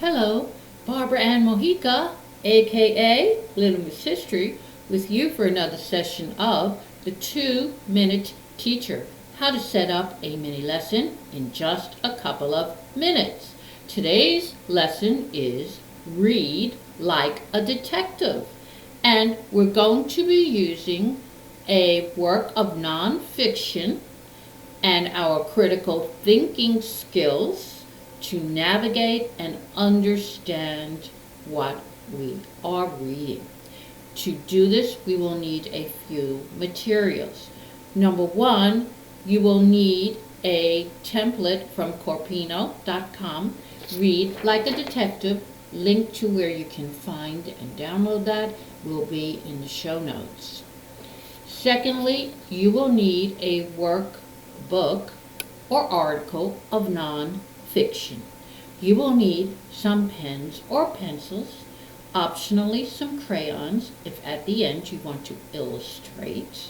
Hello, Barbara Ann Mojica, aka Little Miss History, with you for another session of the 2-Minute Teacher, how to set up a mini lesson in just a couple of minutes. Today's lesson is Read Like a Detective, and we're going to be using a work of nonfiction and our critical thinking skills to navigate and understand what we are reading. To do this, we will need a few materials. Number one, you will need a template from corpino.com, Read Like a Detective. Link to where you can find and download that will be in the show notes. Secondly, you will need a workbook or article of non-fiction. You will need some pens or pencils, optionally some crayons if at the end you want to illustrate.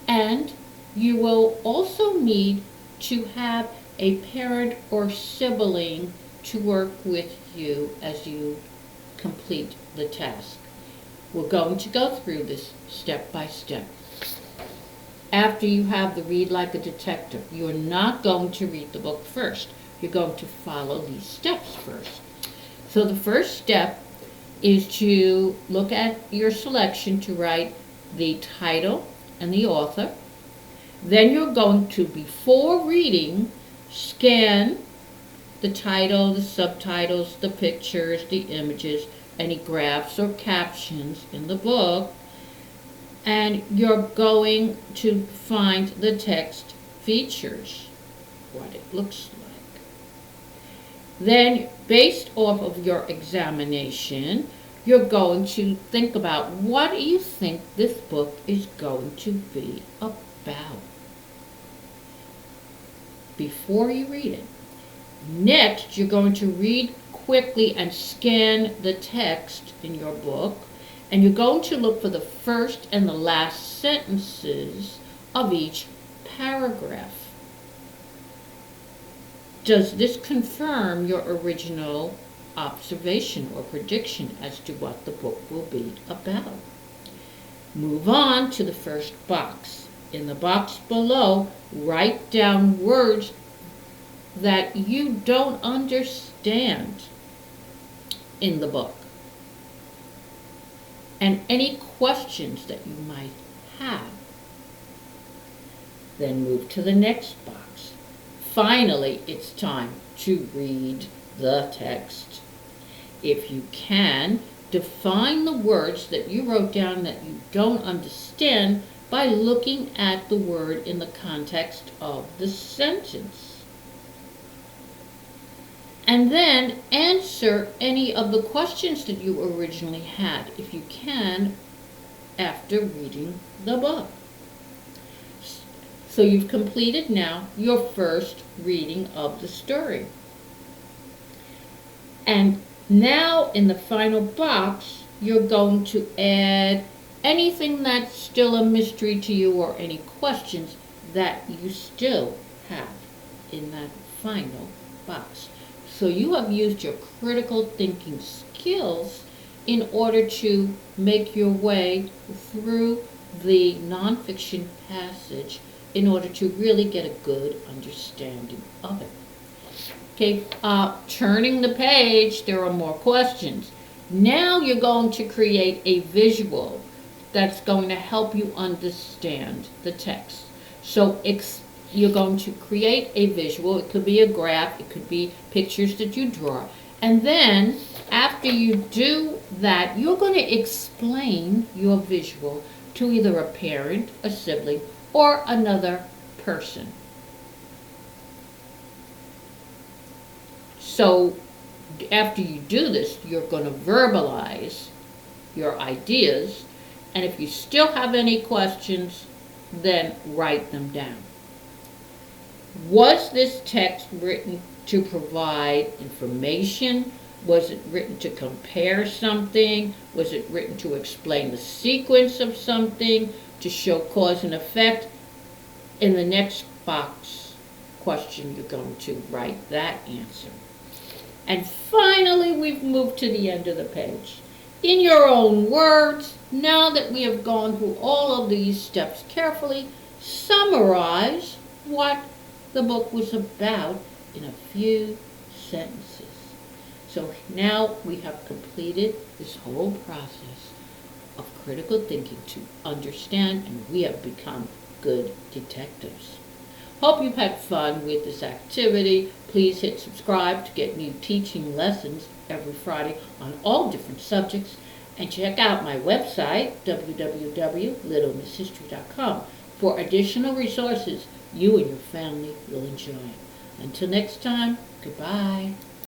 And you will also need to have a parent or sibling to work with you as you complete the task. We're going to go through this step by step. After you have the Read Like a Detective, you're not going to read the book first. You're going to follow these steps first. So the first step is to look at your selection to write the title and the author. Then you're going to, before reading, scan the title, the subtitles, the pictures, the images, any graphs or captions in the book, and you're going to find the text features, what it looks like. Then, based off of your examination, you're going to think about what do you think this book is going to be about before you read it. Next, you're going to read quickly and scan the text in your book, and you're going to look for the first and the last sentences of each paragraph. Does this confirm your original observation or prediction as to what the book will be about? Move on to the first box. In the box below, write down words that you don't understand in the book and any questions that you might have. Then move to the next box. Finally, it's time to read the text. If you can, define the words that you wrote down that you don't understand by looking at the word in the context of the sentence. And then answer any of the questions that you originally had, if you can, after reading the book. So you've completed now your first reading of the story. And now in the final box, you're going to add anything that's still a mystery to you or any questions that you still have in that final box. So you have used your critical thinking skills in order to make your way through the nonfiction passage in order to really get a good understanding of it. Okay, turning the page, there are more questions. Now you're going to create a visual that's going to help you understand the text. So you're going to create a visual. It could be a graph, it could be pictures that you draw. And then after you do that, you're going to explain your visual to either a parent, a sibling, or another person. So after you do this, you're going to verbalize your ideas, and if you still have any questions, then write them down. Was this text written to provide information? Was it written to compare something? Was it written to explain the sequence of something? To show cause and effect? In the next box question, you're going to write that answer. And finally, we've moved to the end of the page. In your own words, now that we have gone through all of these steps carefully, summarize what the book was about in a few sentences. So now we have completed this whole process of critical thinking to understand, and we have become good detectives. Hope you've had fun with this activity. Please hit subscribe to get new teaching lessons every Friday on all different subjects, and check out my website, www.littlemisshistory.com, for additional resources you and your family will enjoy. Until next time, goodbye.